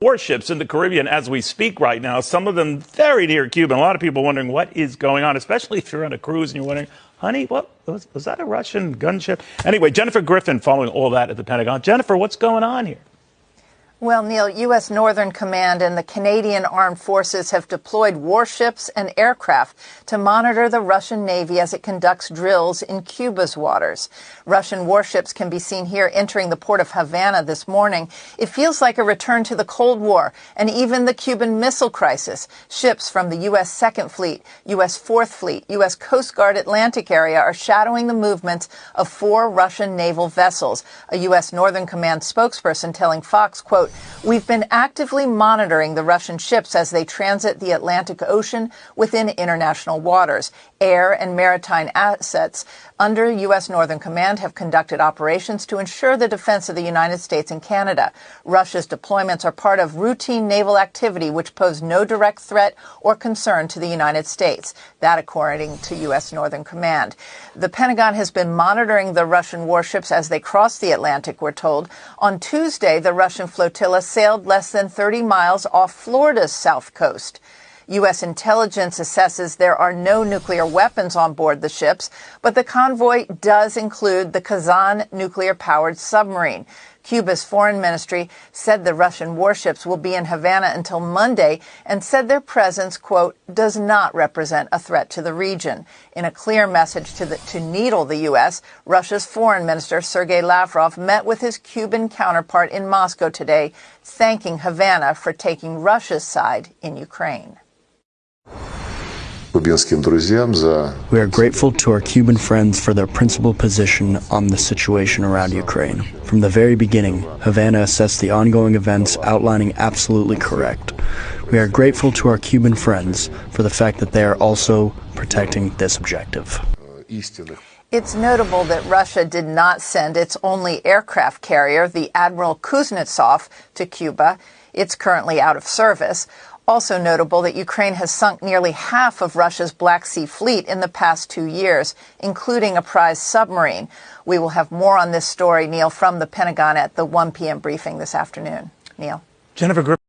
warships in the Caribbean as we speak right now, some of them very near Cuba. And a lot of people wondering what is going on, especially if you're on a cruise and you're wondering, honey, what was that a Russian gunship? Anyway, Jennifer Griffin following all that at the Pentagon. Jennifer, what's going on here? Well, Neil, U.S. Northern Command and the Canadian Armed Forces have deployed warships and aircraft to monitor the Russian Navy as it conducts drills in Cuba's waters. Russian warships can be seen here entering the port of Havana this morning. It feels like a return to the Cold War and even the Cuban Missile Crisis. Ships from the U.S. Second Fleet, U.S. Fourth Fleet, U.S. Coast Guard Atlantic area are shadowing the movements of 4 Russian naval vessels. A U.S. Northern Command spokesperson telling Fox, quote, "We've been actively monitoring the Russian ships as they transit the Atlantic Ocean within international waters. Air and maritime assets under U.S. Northern Command have conducted operations to ensure the defense of the United States and Canada. Russia's deployments are part of routine naval activity which pose no direct threat or concern to the United States." That according to U.S. Northern Command. The Pentagon has been monitoring the Russian warships as they cross the Atlantic, we're told. On Tuesday, the Russian flotilla sailed less than 30 miles off Florida's south coast. U.S. intelligence assesses there are no nuclear weapons on board the ships, but the convoy does include the Kazan nuclear-powered submarine. Cuba's foreign ministry said the Russian warships will be in Havana until Monday and said their presence, quote, "does not represent a threat to the region." In a clear message to needle the U.S., Russia's foreign minister, Sergei Lavrov, met with his Cuban counterpart in Moscow today, thanking Havana for taking Russia's side in Ukraine. We are grateful to our Cuban friends for their principled position on the situation around Ukraine. From the very beginning, Havana assessed the ongoing events, outlining absolutely correct. We are grateful to our Cuban friends for the fact that they are also protecting this objective. It's notable that Russia did not send its only aircraft carrier, the Admiral Kuznetsov, to Cuba. It's currently out of service. Also notable that Ukraine has sunk nearly half of Russia's Black Sea fleet in the past 2 years, including a prize submarine. We will have more on this story, Neil, from the Pentagon at the 1 p.m. briefing this afternoon. Neil. Jennifer Griffin.